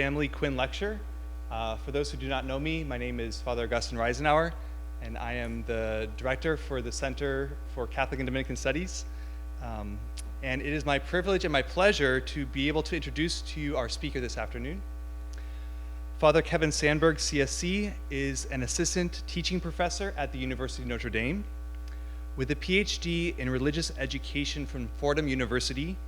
Family Quinn Lecture. For those who do not know me, my name is Father Augustine Reisenauer, and I am the director for the Center for Catholic and Dominican Studies. And it is my privilege and my pleasure to be able to introduce to you our speaker this afternoon. Father Kevin Sandberg, C.S.C, is an assistant teaching professor at the University of Notre Dame. With a PhD in religious education from Fordham University,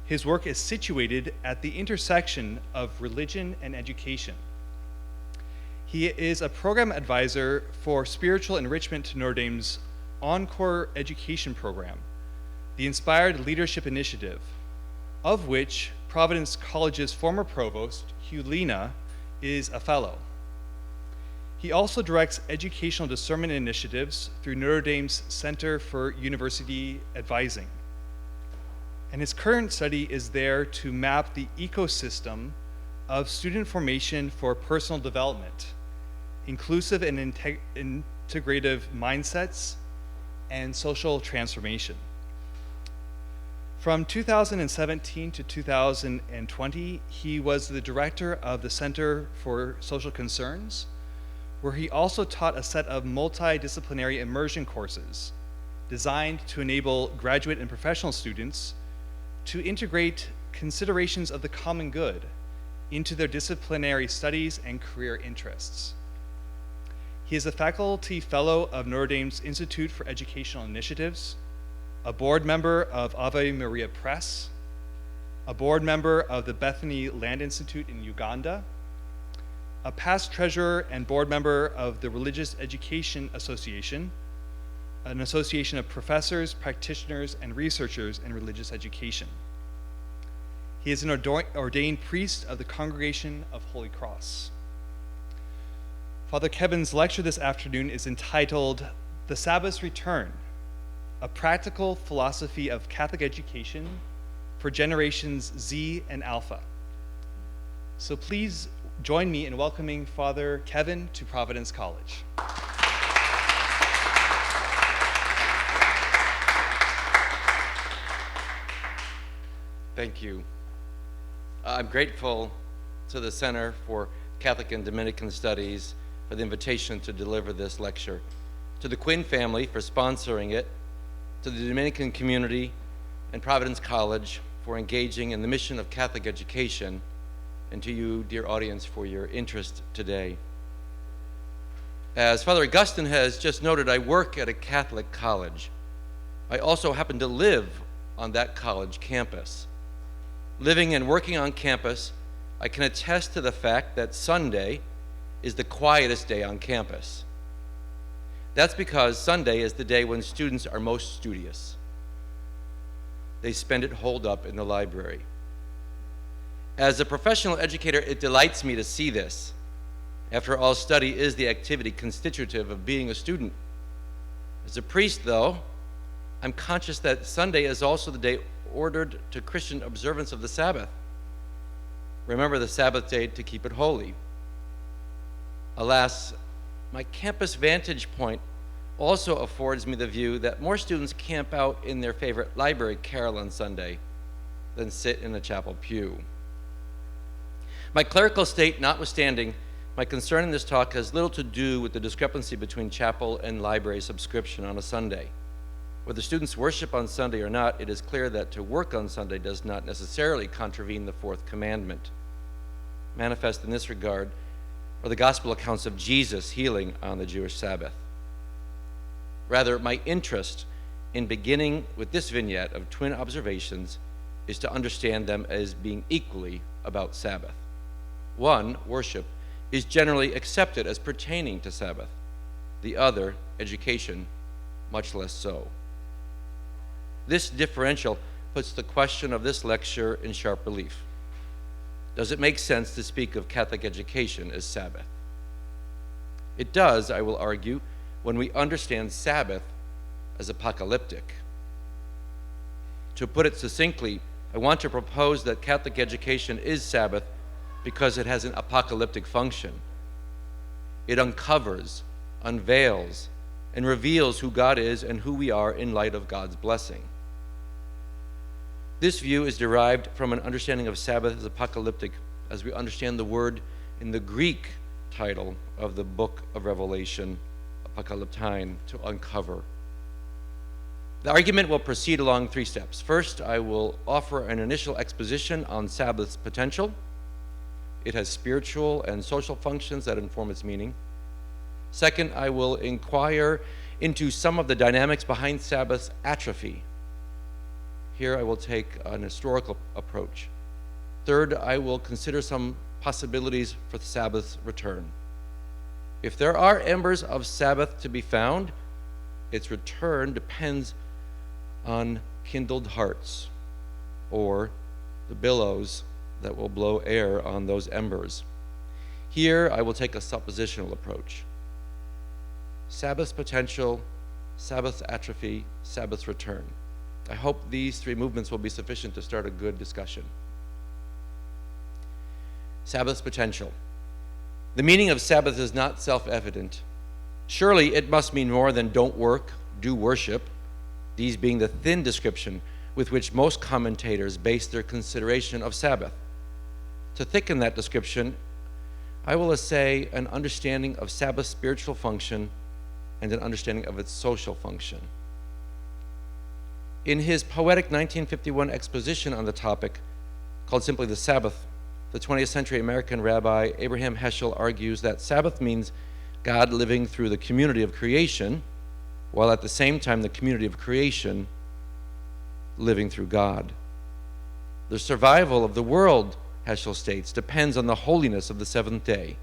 his work is situated at the intersection of religion and education. He is a program advisor for spiritual enrichment to Notre Dame's Encore Education Program, the Inspired Leadership Initiative, of which Providence College's former provost, Hugh Lena, is a fellow. He also directs educational discernment initiatives through Notre Dame's Center for University Advising. And his current study is there to map the ecosystem of student formation for personal development, inclusive and integrative mindsets, and social transformation. From 2017 to 2020, he was the director of the Center for Social Concerns, where he also taught a set of multidisciplinary immersion courses designed to enable graduate and professional students to integrate considerations of the common good into their disciplinary studies and career interests. He is a faculty fellow of Notre Dame's Institute for Educational Initiatives, a board member of Ave Maria Press, a board member of the Bethany Land Institute in Uganda, a past treasurer and board member of the Religious Education Association, an association of professors, practitioners, and researchers in religious education. He is an ordained priest of the Congregation of Holy Cross. Father Kevin's lecture this afternoon is entitled The Sabbath's Return, a Practical Philosophy of Catholic Education for Generations Z and Alpha. So please join me in welcoming Father Kevin to Providence College. Thank you. I'm grateful to the Center for Catholic and Dominican Studies for the invitation to deliver this lecture, to the Quinn family for sponsoring it, to the Dominican community and Providence College for engaging in the mission of Catholic education, and to you, dear audience, for your interest today. As Father Augustine has just noted, I work at a Catholic college. I also happen to live on that college campus. Living and working on campus, I can attest to the fact that Sunday is the quietest day on campus. That's because Sunday is the day when students are most studious. They spend it holed up in the library. As a professional educator, it delights me to see this. After all, study is the activity constitutive of being a student. As a priest, though, I'm conscious that Sunday is also the day ordered to Christian observance of the Sabbath. Remember the Sabbath day to keep it holy. Alas, my campus vantage point also affords me the view that more students camp out in their favorite library carol on Sunday than sit in a chapel pew. My clerical state notwithstanding, my concern in this talk has little to do with the discrepancy between chapel and library subscription on a Sunday. Whether students worship on Sunday or not, it is clear that to work on Sunday does not necessarily contravene the fourth commandment. Manifest in this regard are the gospel accounts of Jesus healing on the Jewish Sabbath. Rather, my interest in beginning with this vignette of twin observations is to understand them as being equally about Sabbath. One, worship, is generally accepted as pertaining to Sabbath. The other, education, much less so. This differential puts the question of this lecture in sharp relief. Does it make sense to speak of Catholic education as Sabbath? It does, I will argue, when we understand Sabbath as apocalyptic. To put it succinctly, I want to propose that Catholic education is Sabbath because it has an apocalyptic function. It uncovers, unveils, and reveals who God is and who we are in light of God's blessing. This view is derived from an understanding of Sabbath as apocalyptic as we understand the word in the Greek title of the book of Revelation, apocalyptine, to uncover. The argument will proceed along 3 steps. First, I will offer an initial exposition on Sabbath's potential. It has spiritual and social functions that inform its meaning. Second, I will inquire into some of the dynamics behind Sabbath's atrophy. Here I will take an historical approach. Third, I will consider some possibilities for the Sabbath's return. If there are embers of Sabbath to be found, its return depends on kindled hearts, or the billows that will blow air on those embers. Here I will take a suppositional approach. Sabbath's potential, Sabbath's atrophy, Sabbath's return. I hope these 3 movements will be sufficient to start a good discussion. Sabbath's potential. The meaning of Sabbath is not self-evident. Surely it must mean more than don't work, do worship, these being the thin description with which most commentators base their consideration of Sabbath. To thicken that description, I will essay an understanding of Sabbath's spiritual function and an understanding of its social function. In his poetic 1951 exposition on the topic, called simply The Sabbath, the 20th century American rabbi Abraham Heschel argues that Sabbath means God living through the community of creation, while at the same time the community of creation living through God. The survival of the world, Heschel states, depends on the holiness of the 7th day.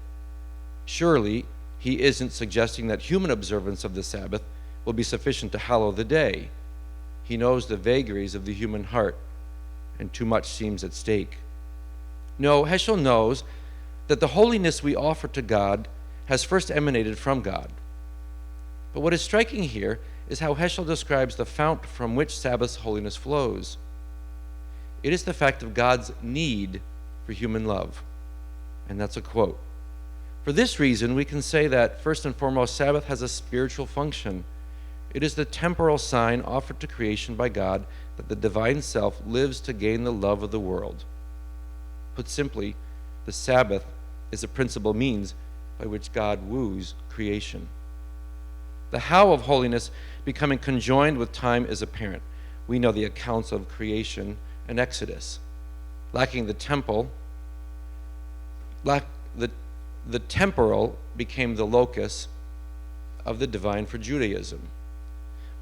Surely, he isn't suggesting that human observance of the Sabbath will be sufficient to hallow the day. He knows the vagaries of the human heart, and too much seems at stake. No, Heschel knows that the holiness we offer to God has first emanated from God. But what is striking here is how Heschel describes the fount from which Sabbath's holiness flows. It is the fact of God's need for human love. And that's a quote. For this reason, we can say that, first and foremost, Sabbath has a spiritual function. It is the temporal sign offered to creation by God that the divine self lives to gain the love of the world. Put simply, the Sabbath is a principal means by which God woos creation. The how of holiness becoming conjoined with time is apparent. We know the accounts of creation and Exodus. Lacking the temple, the temporal became the locus of the divine for Judaism.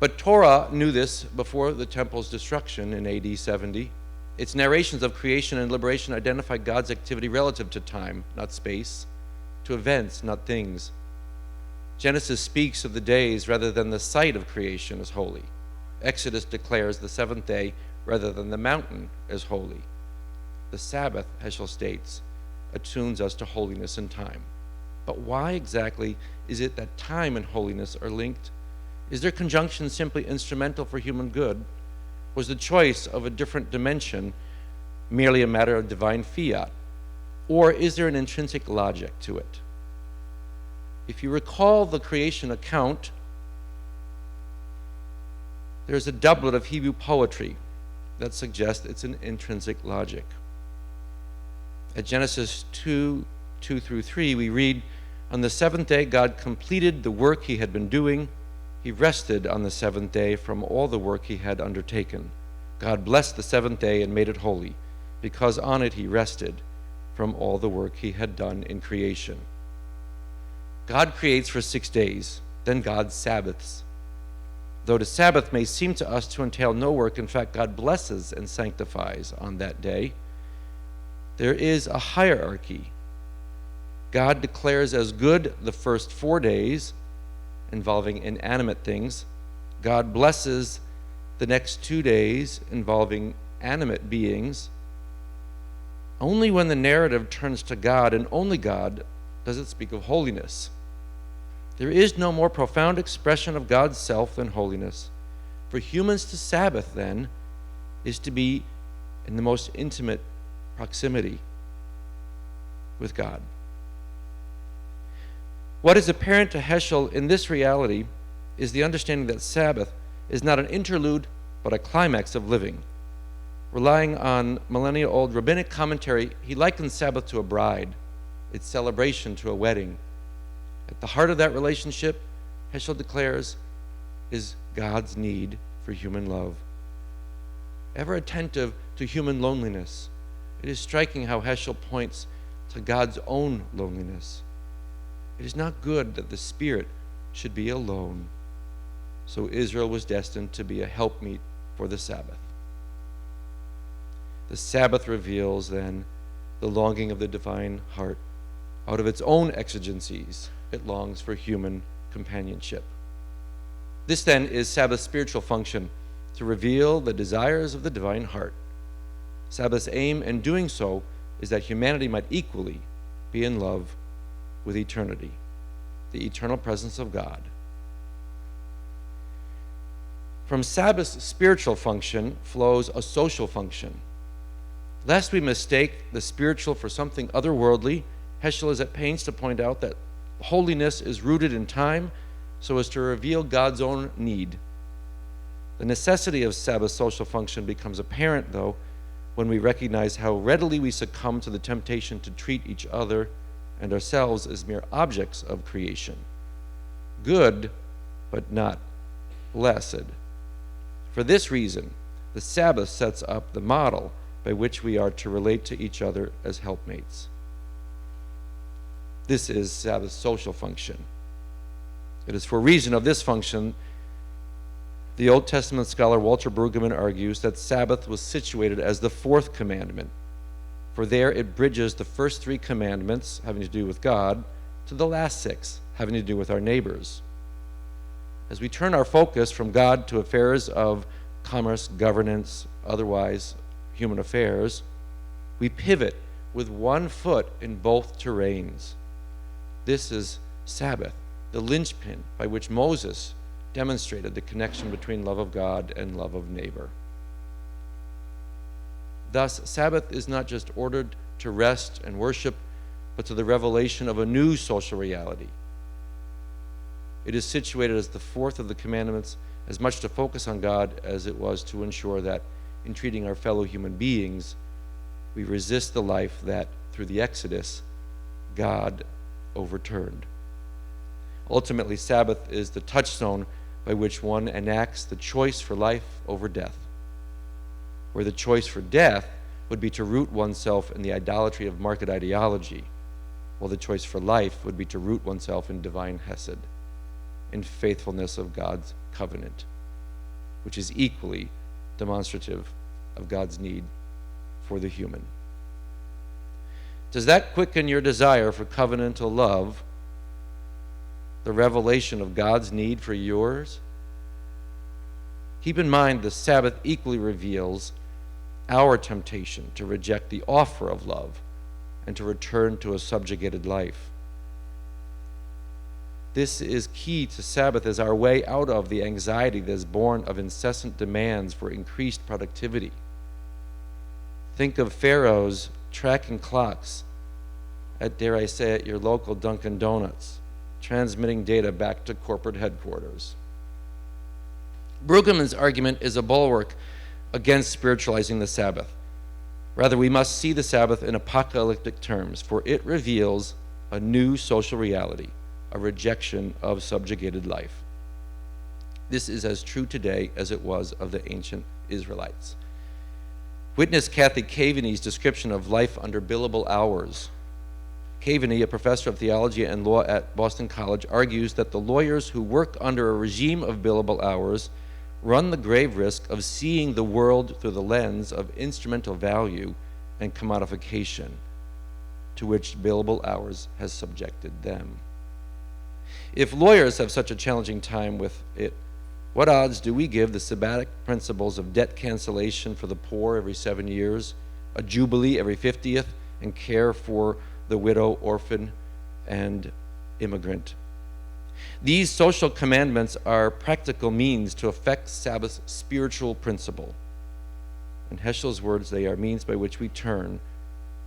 But Torah knew this before the temple's destruction in AD 70. Its narrations of creation and liberation identify God's activity relative to time, not space, to events, not things. Genesis speaks of the days rather than the site of creation as holy. Exodus declares the 7th day rather than the mountain as holy. The Sabbath, Heschel states, attunes us to holiness and time. But why exactly is it that time and holiness are linked? Is their conjunction simply instrumental for human good? Was the choice of a different dimension merely a matter of divine fiat? Or is there an intrinsic logic to it? If you recall the creation account, there's a doublet of Hebrew poetry that suggests it's an intrinsic logic. At Genesis 2:2-3, we read, "On the 7th day God completed the work he had been doing. He rested on the 7th day from all the work he had undertaken. God blessed the 7th day and made it holy, because on it he rested from all the work he had done in creation." God creates for 6 days, then God Sabbaths. Though the Sabbath may seem to us to entail no work, in fact, God blesses and sanctifies on that day. There is a hierarchy. God declares as good the first 4 days, involving inanimate things. God blesses the next 2 days, involving animate beings. Only when the narrative turns to God, and only God, does it speak of holiness. There is no more profound expression of God's self than holiness. For humans to Sabbath, then, is to be in the most intimate proximity with God. What is apparent to Heschel in this reality is the understanding that Sabbath is not an interlude, but a climax of living. Relying on millennia-old rabbinic commentary, he likens Sabbath to a bride, its celebration to a wedding. At the heart of that relationship, Heschel declares, is God's need for human love. Ever attentive to human loneliness, it is striking how Heschel points to God's own loneliness. It is not good that the Spirit should be alone, so Israel was destined to be a helpmeet for the Sabbath. The Sabbath reveals, then, the longing of the divine heart. Out of its own exigencies, it longs for human companionship. This, then, is Sabbath's spiritual function, to reveal the desires of the divine heart. Sabbath's aim in doing so is that humanity might equally be in love with eternity, the eternal presence of God. From Sabbath's spiritual function flows a social function. Lest we mistake the spiritual for something otherworldly, Heschel is at pains to point out that holiness is rooted in time so as to reveal God's own need. The necessity of Sabbath's social function becomes apparent, though, when we recognize how readily we succumb to the temptation to treat each other and ourselves as mere objects of creation. Good, but not blessed. For this reason, the Sabbath sets up the model by which we are to relate to each other as helpmates. This is Sabbath's social function. It is for reason of this function the Old Testament scholar Walter Brueggemann argues that Sabbath was situated as the fourth commandment, for there it bridges the first three commandments having to do with God to the last six having to do with our neighbors. As we turn our focus from God to affairs of commerce, governance, otherwise human affairs, we pivot with one foot in both terrains. This is Sabbath, the linchpin by which Moses demonstrated the connection between love of God and love of neighbor. Thus, Sabbath is not just ordered to rest and worship, but to the revelation of a new social reality. It is situated as the fourth of the commandments, as much to focus on God as it was to ensure that in treating our fellow human beings, we resist the life that, through the Exodus, God overturned. Ultimately, Sabbath is the touchstone by which one enacts the choice for life over death, where the choice for death would be to root oneself in the idolatry of market ideology, while the choice for life would be to root oneself in divine hesed, in faithfulness of God's covenant, which is equally demonstrative of God's need for the human. Does that quicken your desire for covenantal love, the revelation of God's need for yours? Keep in mind the Sabbath equally reveals our temptation to reject the offer of love and to return to a subjugated life. This is key to Sabbath as our way out of the anxiety that is born of incessant demands for increased productivity. Think of Pharaoh's tracking clocks at, dare I say it, your local Dunkin' Donuts, transmitting data back to corporate headquarters. Brueggemann's argument is a bulwark against spiritualizing the Sabbath. Rather, we must see the Sabbath in apocalyptic terms, for it reveals a new social reality, a rejection of subjugated life. This is as true today as it was of the ancient Israelites. Witness Kathy Caveney's description of life under billable hours. Caveney, a professor of theology and law at Boston College, argues that the lawyers who work under a regime of billable hours run the grave risk of seeing the world through the lens of instrumental value and commodification, to which billable hours has subjected them. If lawyers have such a challenging time with it, what odds do we give the sabbatic principles of debt cancellation for the poor every 7 years, a jubilee every 50th, and care for the widow, orphan, and immigrant? These social commandments are practical means to effect Sabbath's spiritual principle. In Heschel's words, they are means by which we turn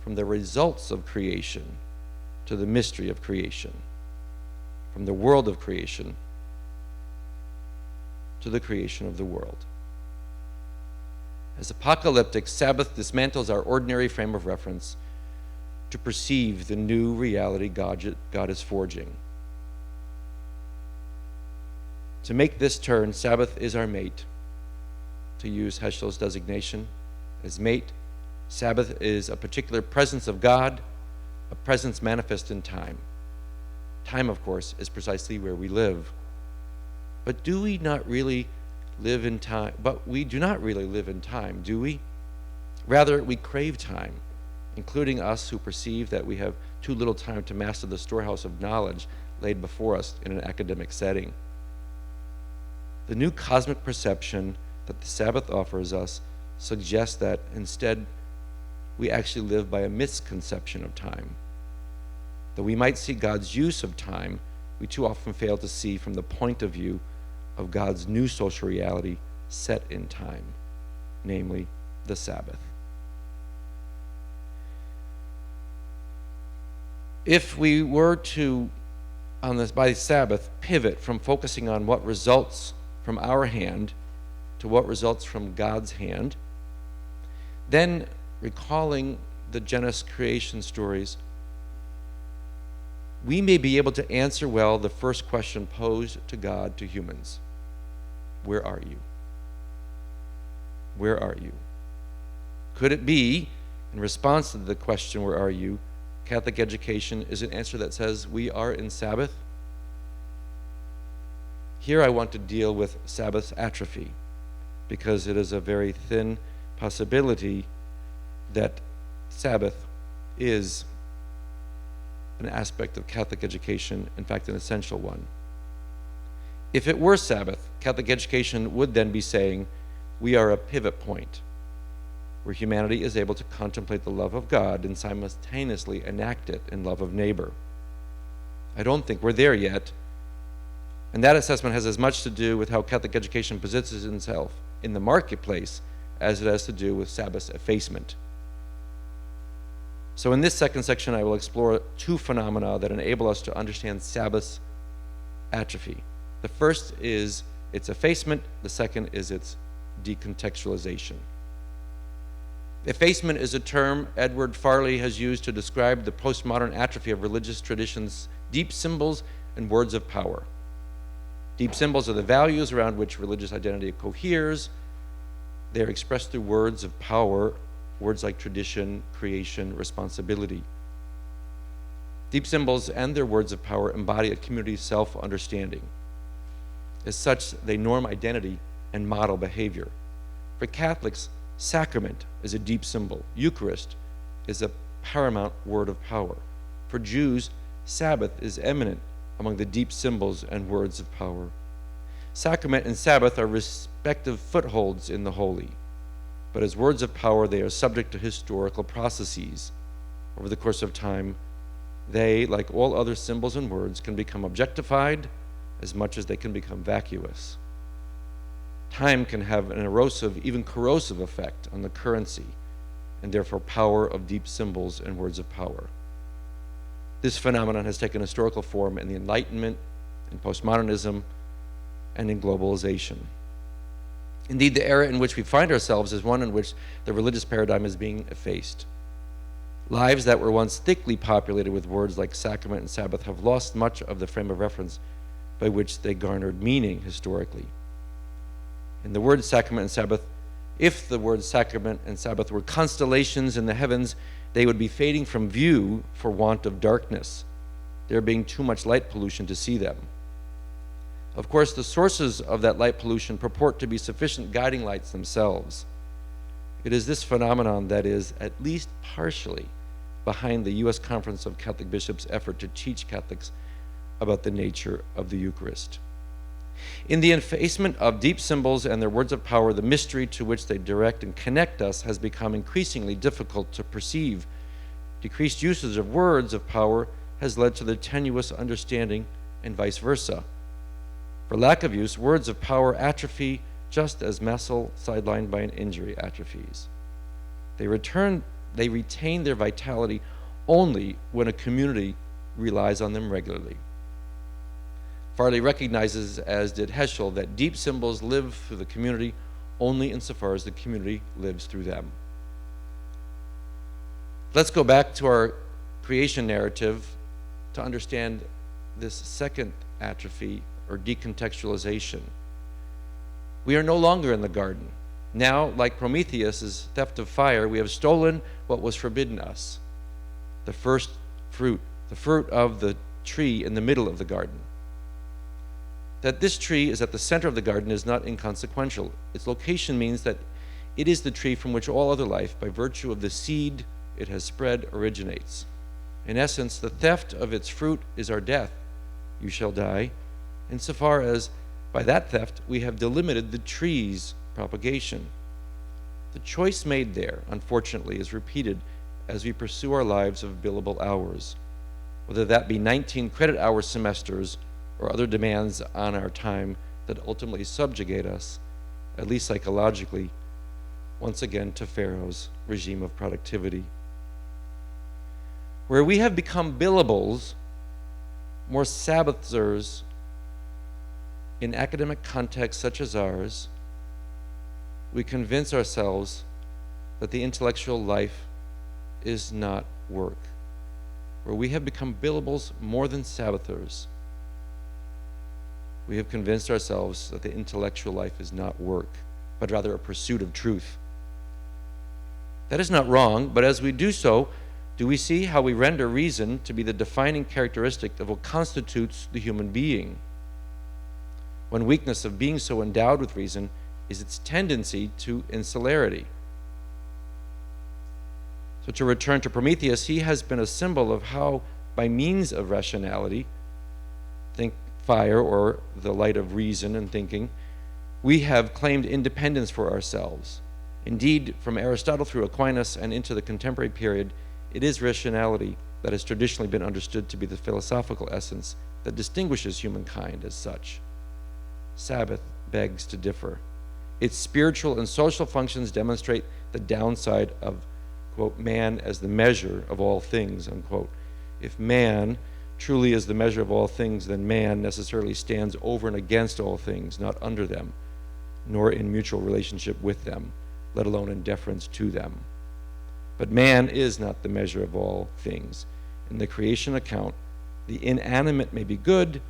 from the results of creation to the mystery of creation, from the world of creation to the creation of the world. As apocalyptic, Sabbath dismantles our ordinary frame of reference to perceive the new reality God is forging. To make this turn, Sabbath is our mate. To use Heschel's designation as mate, Sabbath is a particular presence of God, a presence manifest in time. Time, of course, is precisely where we live. But do we not really live in time? But we do not really live in time, do we? Rather, we crave time, including us who perceive that we have too little time to master the storehouse of knowledge laid before us in an academic setting. The new cosmic perception that the Sabbath offers us suggests that instead we actually live by a misconception of time. Though we might see God's use of time, we too often fail to see from the point of view of God's new social reality set in time, namely the Sabbath. If we were to, by Sabbath, pivot from focusing on what results from our hand to what results from God's hand, then recalling the Genesis creation stories, we may be able to answer well the first question posed to God to humans. Where are you? Where are you? Could it be, in response to the question, where are you, Catholic education is an answer that says we are in Sabbath? Here I want to deal with Sabbath's atrophy, because it is a very thin possibility that Sabbath is an aspect of Catholic education, in fact, an essential one. If it were Sabbath, Catholic education would then be saying we are a pivot point where humanity is able to contemplate the love of God and simultaneously enact it in love of neighbor. I don't think we're there yet, and that assessment has as much to do with how Catholic education positions itself in the marketplace as it has to do with Sabbath's effacement. So in this second section, I will explore two phenomena that enable us to understand Sabbath's atrophy. The first is its effacement. The second is its decontextualization. Effacement is a term Edward Farley has used to describe the postmodern atrophy of religious traditions' deep symbols and words of power. Deep symbols are the values around which religious identity coheres. They are expressed through words of power, words like tradition, creation, responsibility. Deep symbols and their words of power embody a community's self-understanding. As such, they norm identity and model behavior. For Catholics, sacrament is a deep symbol. Eucharist is a paramount word of power. For Jews, Sabbath is eminent among the deep symbols and words of power. Sacrament and Sabbath are respective footholds in the holy, but as words of power, they are subject to historical processes. Over the course of time, they, like all other symbols and words, can become objectified as much as they can become vacuous. Time can have an erosive, even corrosive effect on the currency and therefore power of deep symbols and words of power. This phenomenon has taken historical form in the Enlightenment, in postmodernism, and in globalization. Indeed, the era in which we find ourselves is one in which the religious paradigm is being effaced. Lives that were once thickly populated with words like sacrament and Sabbath have lost much of the frame of reference by which they garnered meaning historically. In the word sacrament and Sabbath, if the word sacrament and Sabbath were constellations in the heavens, they would be fading from view for want of darkness, there being too much light pollution to see them. Of course, the sources of that light pollution purport to be sufficient guiding lights themselves. It is this phenomenon that is, at least partially, behind the U.S. Conference of Catholic Bishops' effort to teach Catholics about the nature of the Eucharist. In the effacement of deep symbols and their words of power, the mystery to which they direct and connect us has become increasingly difficult to perceive. Decreased usage of words of power has led to their tenuous understanding and vice versa. For lack of use, words of power atrophy just as muscle sidelined by an injury atrophies. They retain their vitality only when a community relies on them regularly. Farley recognizes, as did Heschel, that deep symbols live through the community only insofar as the community lives through them. Let's go back to our creation narrative to understand this second atrophy or decontextualization. We are no longer in the garden. Now, like Prometheus' theft of fire, we have stolen what was forbidden us, the first fruit, the fruit of the tree in the middle of the garden. That this tree is at the center of the garden is not inconsequential. Its location means that it is the tree from which all other life, by virtue of the seed it has spread, originates. In essence, the theft of its fruit is our death. You shall die, insofar as by that theft we have delimited the tree's propagation. The choice made there, unfortunately, is repeated as we pursue our lives of billable hours, whether that be 19 credit-hour semesters or other demands on our time that ultimately subjugate us, at least psychologically, once again to Pharaoh's regime of productivity. Where we have become billables, more Sabbathers in academic contexts such as ours, we convince ourselves that the intellectual life is not work. Where we have become billables more than Sabbathers, we have convinced ourselves that the intellectual life is not work, but rather a pursuit of truth. That is not wrong, but as we do so, do we see how we render reason to be the defining characteristic of what constitutes the human being? One weakness of being so endowed with reason is its tendency to insularity. So to return to Prometheus, he has been a symbol of how, by means of rationality, think fire or the light of reason and thinking, we have claimed independence for ourselves. Indeed, from Aristotle through Aquinas and into the contemporary period, it is rationality that has traditionally been understood to be the philosophical essence that distinguishes humankind as such. Sabbath begs to differ. Its spiritual and social functions demonstrate the downside of, quote, man as the measure of all things, unquote. If man truly is the measure of all things, then man necessarily stands over and against all things, not under them, nor in mutual relationship with them, let alone in deference to them. But man is not the measure of all things. In the creation account, the inanimate may be good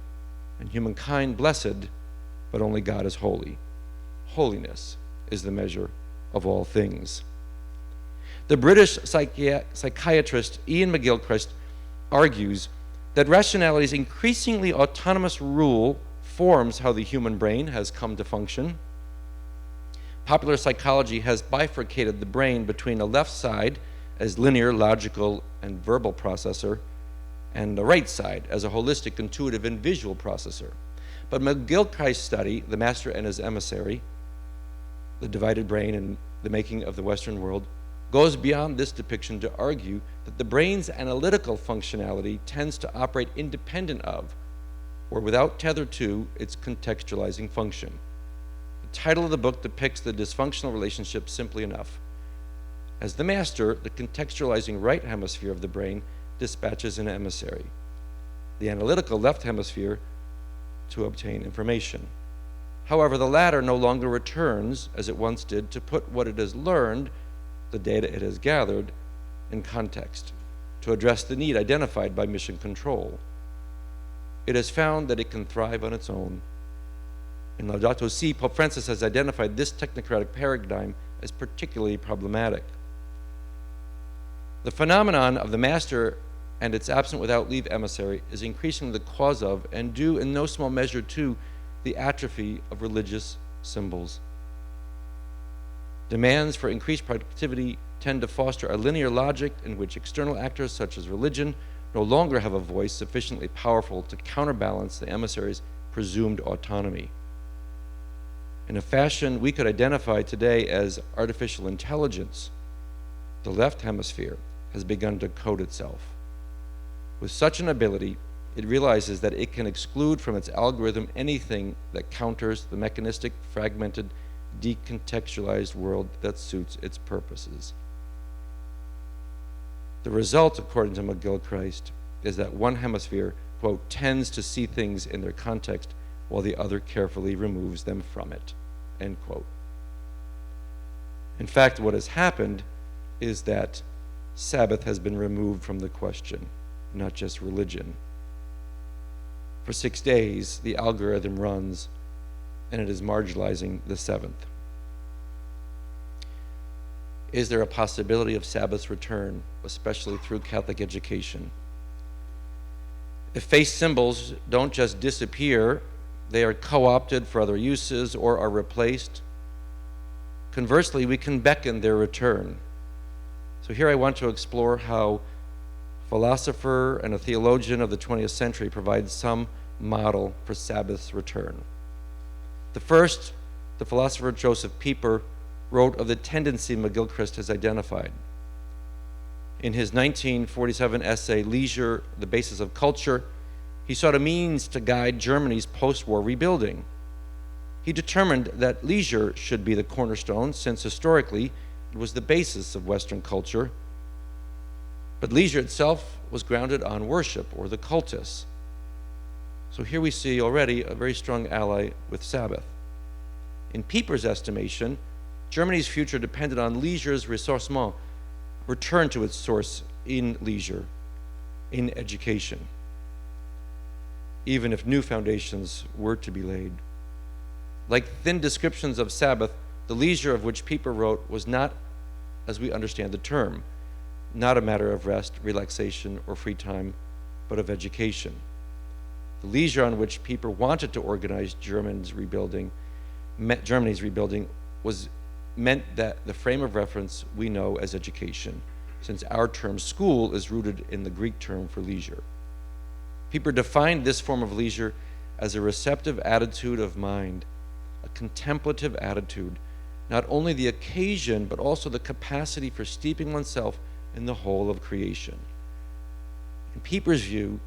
and humankind blessed, but only God is holy. Holiness is the measure of all things. The British psychiatrist Ian McGilchrist argues that rationality's increasingly autonomous rule forms how the human brain has come to function. Popular psychology has bifurcated the brain between a left side as linear, logical, and verbal processor, and the right side as a holistic, intuitive, and visual processor. But McGilchrist's study, The Master and His Emissary, The Divided Brain and the Making of the Western World, goes beyond this depiction to argue that the brain's analytical functionality tends to operate independent of, or without tether to, its contextualizing function. The title of the book depicts the dysfunctional relationship simply enough. As the master, the contextualizing right hemisphere of the brain dispatches an emissary, the analytical left hemisphere to obtain information. However, the latter no longer returns, as it once did, to put what it has learned, the data it has gathered, in context, to address the need identified by mission control. It has found that it can thrive on its own. In Laudato Si', Pope Francis has identified this technocratic paradigm as particularly problematic. The phenomenon of the master and its absent without leave emissary is increasingly the cause of, and due in no small measure to, the atrophy of religious symbols. Demands for increased productivity tend to foster a linear logic in which external actors such as religion no longer have a voice sufficiently powerful to counterbalance the emissary's presumed autonomy. In a fashion we could identify today as artificial intelligence, the left hemisphere has begun to code itself. With such an ability, it realizes that it can exclude from its algorithm anything that counters the mechanistic, fragmented, decontextualized world that suits its purposes. The result, according to McGilchrist, is that one hemisphere, quote, tends to see things in their context while the other carefully removes them from it, end quote. In fact, what has happened is that Sabbath has been removed from the question, not just religion. For 6 days, the algorithm runs, and it is marginalizing the seventh. Is there a possibility of Sabbath's return, especially through Catholic education? If faith symbols don't just disappear, they are co-opted for other uses or are replaced. Conversely, we can beckon their return. So here I want to explore how a philosopher and a theologian of the 20th century provides some model for Sabbath's return. The first, the philosopher Joseph Pieper, wrote of the tendency McGilchrist has identified. In his 1947 essay, Leisure, the Basis of Culture, he sought a means to guide Germany's post-war rebuilding. He determined that leisure should be the cornerstone, since historically it was the basis of Western culture. But leisure itself was grounded on worship, or the cultus. So here we see already a very strong ally with Sabbath. In Pieper's estimation, Germany's future depended on leisure's ressourcement, return to its source in leisure, in education, even if new foundations were to be laid. Like thin descriptions of Sabbath, the leisure of which Pieper wrote was not, as we understand the term, not a matter of rest, relaxation, or free time, but of education. The leisure on which Pieper wanted to organize Germany's rebuilding meant that the frame of reference we know as education, since our term school is rooted in the Greek term for leisure. Pieper defined this form of leisure as a receptive attitude of mind, a contemplative attitude, not only the occasion, but also the capacity for steeping oneself in the whole of creation. In Pieper's view,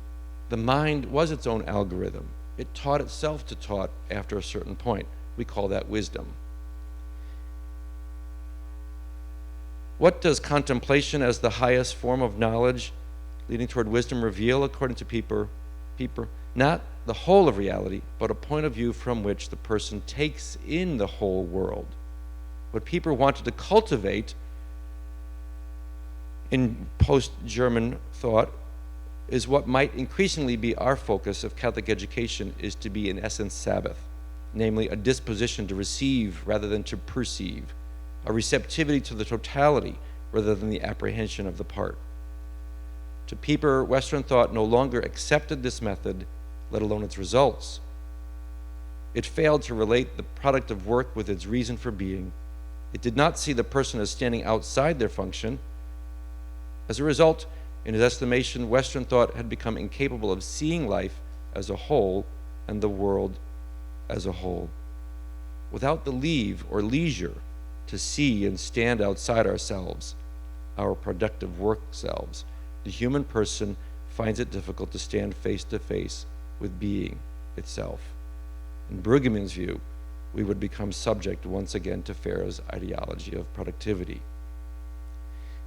the mind was its own algorithm. It taught itself to taught after a certain point. We call that wisdom. What does contemplation as the highest form of knowledge leading toward wisdom reveal, according to Pieper? Not the whole of reality, but a point of view from which the person takes in the whole world. What Pieper wanted to cultivate in post-German thought is what might increasingly be our focus of Catholic education, is to be in essence Sabbath, namely a disposition to receive rather than to perceive, a receptivity to the totality rather than the apprehension of the part. To Pieper, Western thought no longer accepted this method, let alone its results. It failed to relate the product of work with its reason for being. It did not see the person as standing outside their function. As a result, in his estimation, Western thought had become incapable of seeing life as a whole and the world as a whole. Without the leave or leisure to see and stand outside ourselves, our productive work selves, the human person finds it difficult to stand face to face with being itself. In Brueggemann's view, we would become subject once again to Pharaoh's ideology of productivity.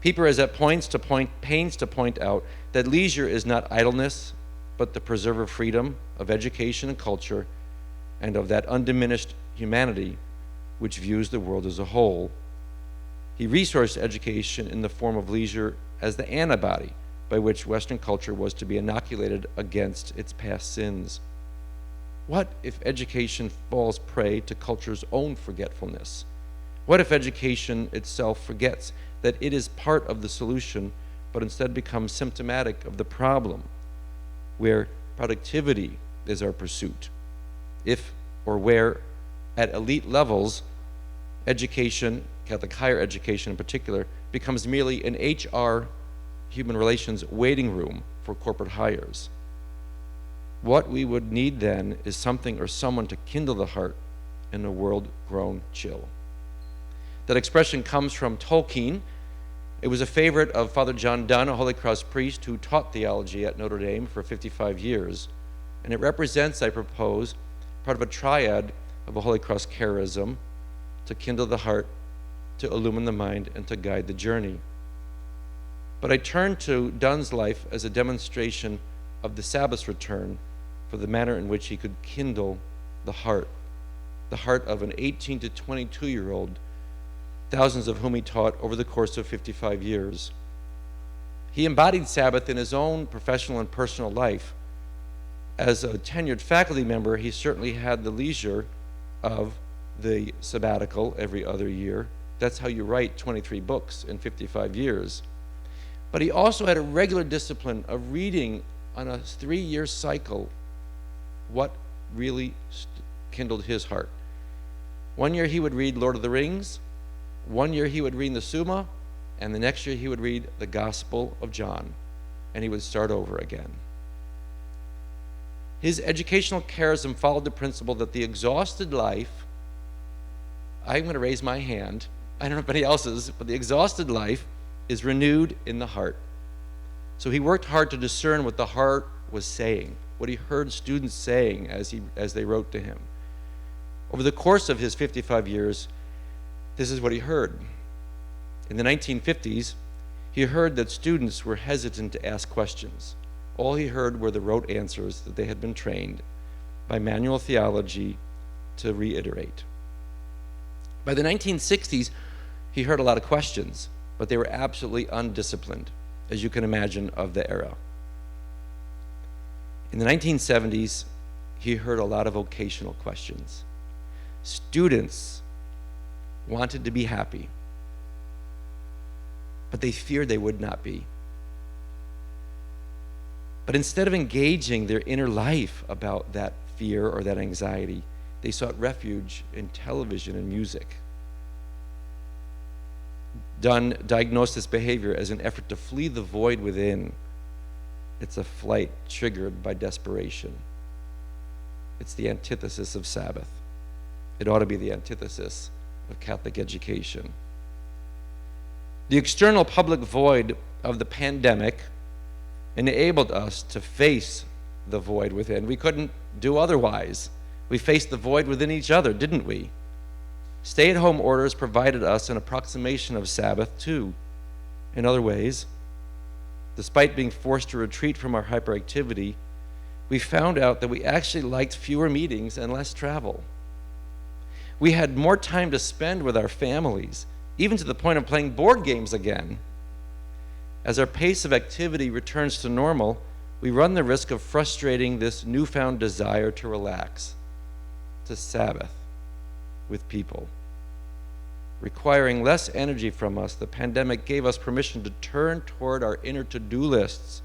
Pieper is at pains to point out that leisure is not idleness, but the preserver freedom of education and culture, and of that undiminished humanity which views the world as a whole. He resourced education in the form of leisure as the antibody by which Western culture was to be inoculated against its past sins. What if education falls prey to culture's own forgetfulness? What if education itself forgets that it is part of the solution, but instead becomes symptomatic of the problem, where productivity is our pursuit? If or where, at elite levels, education, Catholic higher education in particular, becomes merely an HR, human relations, waiting room for corporate hires. What we would need then is something or someone to kindle the heart in a world grown chill. That expression comes from Tolkien. It was a favorite of Father John Donne, a Holy Cross priest who taught theology at Notre Dame for 55 years. And it represents, I propose, part of a triad of a Holy Cross charism: to kindle the heart, to illumine the mind, and to guide the journey. But I turn to Donne's life as a demonstration of the Sabbath's return for the manner in which he could kindle the heart of an 18 to 22-year-old thousands of whom he taught over the course of 55 years. He embodied Sabbath in his own professional and personal life. As a tenured faculty member, he certainly had the leisure of the sabbatical every other year. That's how you write 23 books in 55 years. But he also had a regular discipline of reading on a 3-year cycle what really kindled his heart. 1 year he would read Lord of the Rings, 1 year he would read the Summa, and the next year he would read the Gospel of John, and he would start over again. His educational charism followed the principle that the exhausted life, I'm going to raise my hand, I don't know if anybody else's, but the exhausted life is renewed in the heart. So he worked hard to discern what the heart was saying, what he heard students saying as they wrote to him. Over the course of his 55 years, this is what he heard. In the 1950s, he heard that students were hesitant to ask questions. All he heard were the rote answers that they had been trained by manual theology to reiterate. By the 1960s, he heard a lot of questions, but they were absolutely undisciplined, as you can imagine, of the era. In the 1970s, he heard a lot of vocational questions. Students wanted to be happy, but they feared they would not be. But instead of engaging their inner life about that fear or that anxiety, they sought refuge in television and music. Dunn diagnosed this behavior as an effort to flee the void within. It's a flight triggered by desperation. It's the antithesis of Sabbath. It ought to be the antithesis of Catholic education. The external public void of the pandemic enabled us to face the void within. We couldn't do otherwise. We faced the void within each other, didn't we? Stay-at-home orders provided us an approximation of Sabbath, too. In other ways, despite being forced to retreat from our hyperactivity, we found out that we actually liked fewer meetings and less travel. We had more time to spend with our families, even to the point of playing board games again. As our pace of activity returns to normal, we run the risk of frustrating this newfound desire to relax, to Sabbath with people. Requiring less energy from us, the pandemic gave us permission to turn toward our inner to-do lists.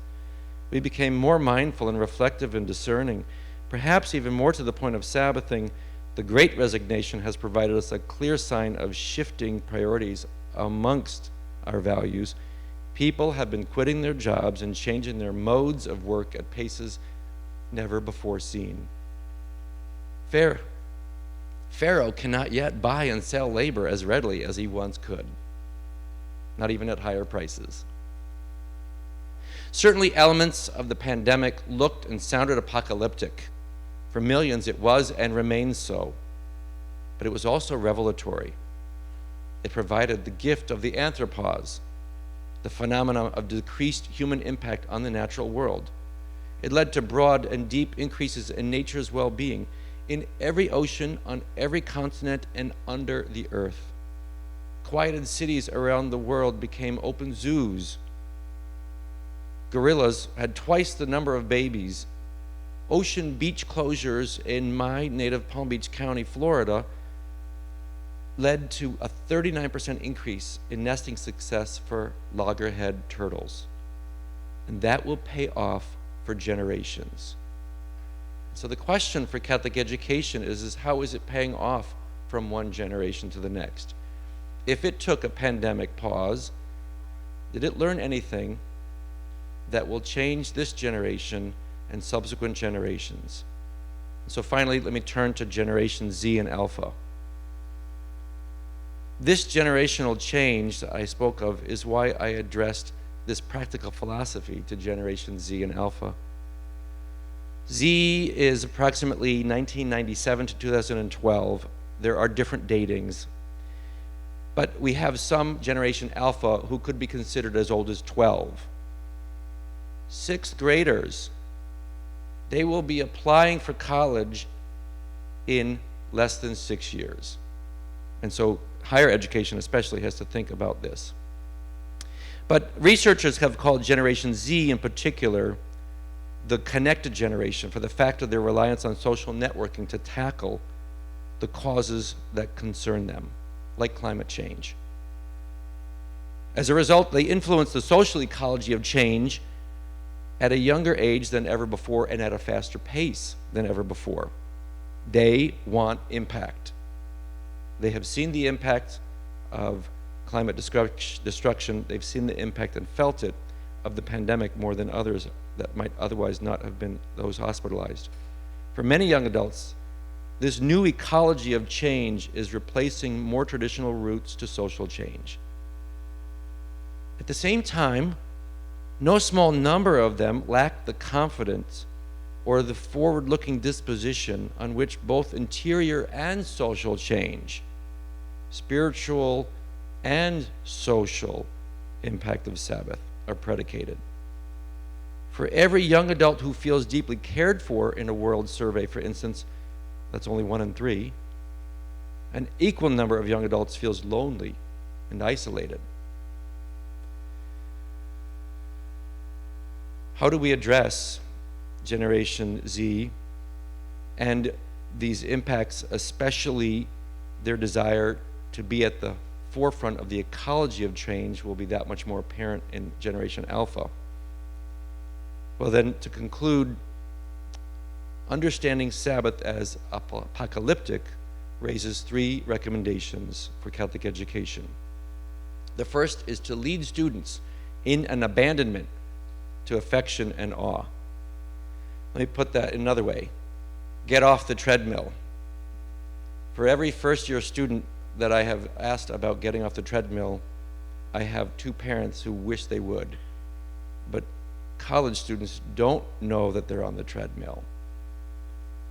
We became more mindful and reflective and discerning. Perhaps even more to the point of Sabbathing, the Great Resignation has provided us a clear sign of shifting priorities amongst our values. People have been quitting their jobs and changing their modes of work at paces never before seen. Pharaoh cannot yet buy and sell labor as readily as he once could, not even at higher prices. Certainly, elements of the pandemic looked and sounded apocalyptic. For millions, it was and remains so. But it was also revelatory. It provided the gift of the anthropause, the phenomenon of decreased human impact on the natural world. It led to broad and deep increases in nature's well-being in every ocean, on every continent, and under the earth. Quieted cities around the world became open zoos. Gorillas had twice the number of babies. Ocean beach closures in my native Palm Beach County, Florida, led to a 39% increase in nesting success for loggerhead turtles. And that will pay off for generations. So the question for Catholic education is how is it paying off from one generation to the next? If it took a pandemic pause, did it learn anything that will change this generation and subsequent generations? So finally, let me turn to Generation Z and Alpha. This generational change that I spoke of is why I addressed this practical philosophy to Generation Z and Alpha. Z is approximately 1997 to 2012. There are different datings. But we have some Generation Alpha who could be considered as old as 12. Sixth graders, they will be applying for college in less than 6 years. And so higher education especially has to think about this. But researchers have called Generation Z in particular the connected generation for the fact of their reliance on social networking to tackle the causes that concern them, like climate change. As a result, they influence the social ecology of change at a younger age than ever before and at a faster pace than ever before. They want impact. They have seen the impact of climate destruction. They've seen the impact and felt it of the pandemic more than others that might otherwise not have been those hospitalized. For many young adults, this new ecology of change is replacing more traditional routes to social change. At the same time, no small number of them lack the confidence or the forward-looking disposition on which both interior and social change, spiritual and social impact of Sabbath are predicated. For every young adult who feels deeply cared for in a world survey, for instance, that's only 1 in 3, an equal number of young adults feels lonely and isolated. How do we address Generation Z and these impacts, especially their desire to be at the forefront of the ecology of change, will be that much more apparent in Generation Alpha? Well, then, to conclude, understanding Sabbath as apocalyptic raises 3 recommendations for Catholic education. The first is to lead students in an abandonment to affection and awe. Let me put that another way. Get off the treadmill. For every first-year student that I have asked about getting off the treadmill, I have 2 parents who wish they would. But college students don't know that they're on the treadmill.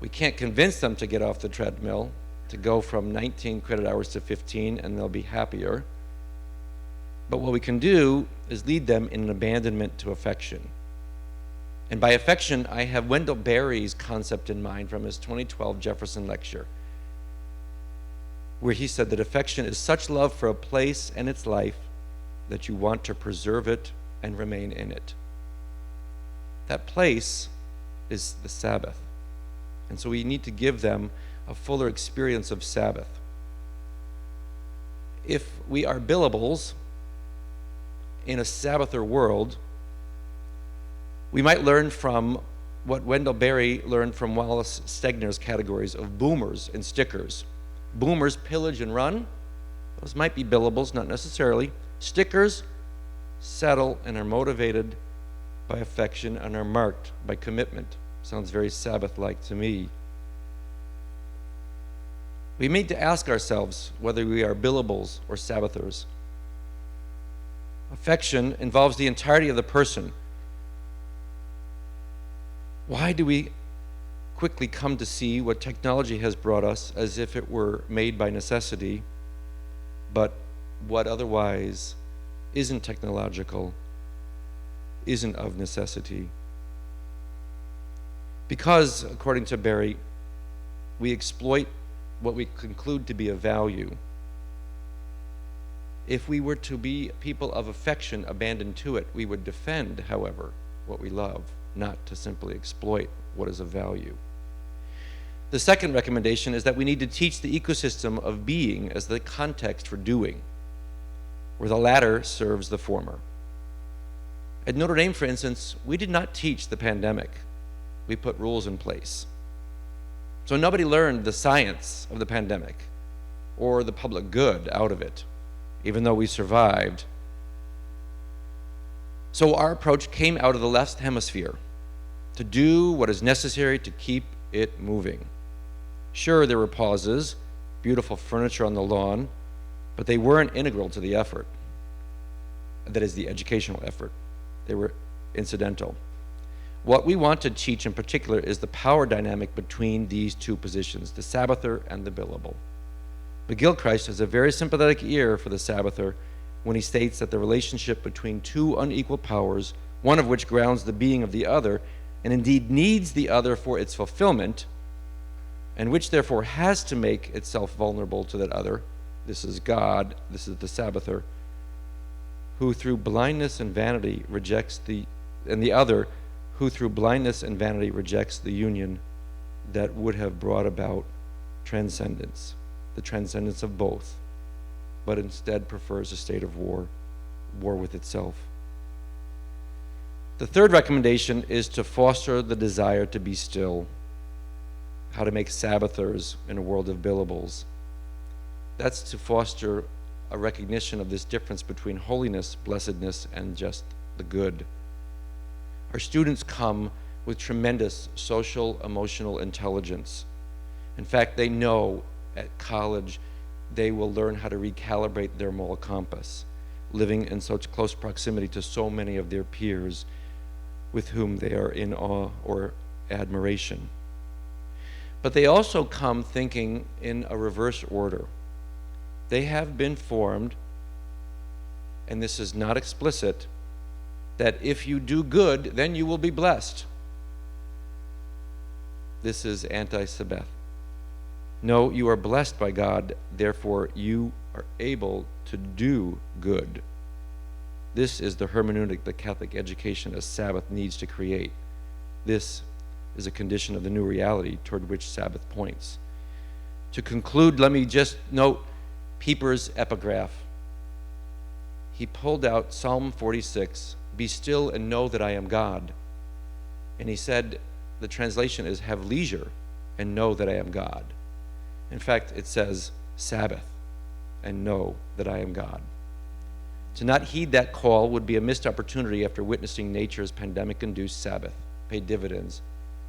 We can't convince them to get off the treadmill, to go from 19 credit hours to 15, and they'll be happier. But what we can do is lead them in an abandonment to affection. And by affection, I have Wendell Berry's concept in mind from his 2012 Jefferson lecture, where he said that affection is such love for a place and its life that you want to preserve it and remain in it. That place is the Sabbath. And so we need to give them a fuller experience of Sabbath. If we are billables in a Sabbather world, we might learn from what Wendell Berry learned from Wallace Stegner's categories of boomers and stickers. Boomers pillage and run. Those might be billables, not necessarily. Stickers settle and are motivated by affection and are marked by commitment. Sounds very Sabbath-like to me. We need to ask ourselves whether we are billables or Sabbathers. Affection involves the entirety of the person. Why do we quickly come to see what technology has brought us as if it were made by necessity, but what otherwise isn't technological, isn't of necessity? Because, according to Berry, we exploit what we conclude to be of value. If we were to be people of affection abandoned to it, we would defend, however, what we love, not to simply exploit what is of value. The second recommendation is that we need to teach the ecosystem of being as the context for doing, where the latter serves the former. At Notre Dame, for instance, we did not teach the pandemic. We put rules in place. So nobody learned the science of the pandemic or the public good out of it, even though we survived. So our approach came out of the left hemisphere, to do what is necessary to keep it moving. Sure, there were pauses, beautiful furniture on the lawn, but they weren't integral to the effort. That is, the educational effort. They were incidental. What we want to teach in particular is the power dynamic between these 2 positions, the Sabbather and the billable. But Gilchrist has a very sympathetic ear for the Sabbather when he states that the relationship between 2 unequal powers, one of which grounds the being of the other, and indeed needs the other for its fulfillment, and which therefore has to make itself vulnerable to that other, this is God, this is the Sabbather, who through blindness and vanity rejects and the other, who through blindness and vanity rejects the union that would have brought about transcendence, the transcendence of both, but instead prefers a state of war with itself. The third recommendation is to foster the desire to be still, how to make Sabbathers in a world of billables. That's to foster a recognition of this difference between holiness, blessedness, and just the good. Our students come with tremendous social, emotional intelligence. In fact, they know at college they will learn how to recalibrate their moral compass, living in such close proximity to so many of their peers with whom they are in awe or admiration. But they also come thinking in a reverse order. They have been formed, and this is not explicit, that if you do good, then you will be blessed. This is anti-Sabbath. No, you are blessed by God, therefore you are able to do good. This is the hermeneutic that Catholic education as Sabbath needs to create. This is a condition of the new reality toward which Sabbath points. To conclude, let me just note Pieper's epigraph. He pulled out Psalm 46, "Be still and know that I am God." And he said, the translation is, "Have leisure and know that I am God." In fact, it says, "Sabbath and know that I am God." To not heed that call would be a missed opportunity after witnessing nature's pandemic-induced Sabbath pay dividends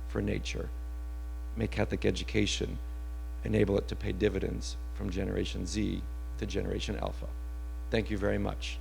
for nature. May Catholic education enable it to pay dividends from Generation Z to Generation Alpha. Thank you very much.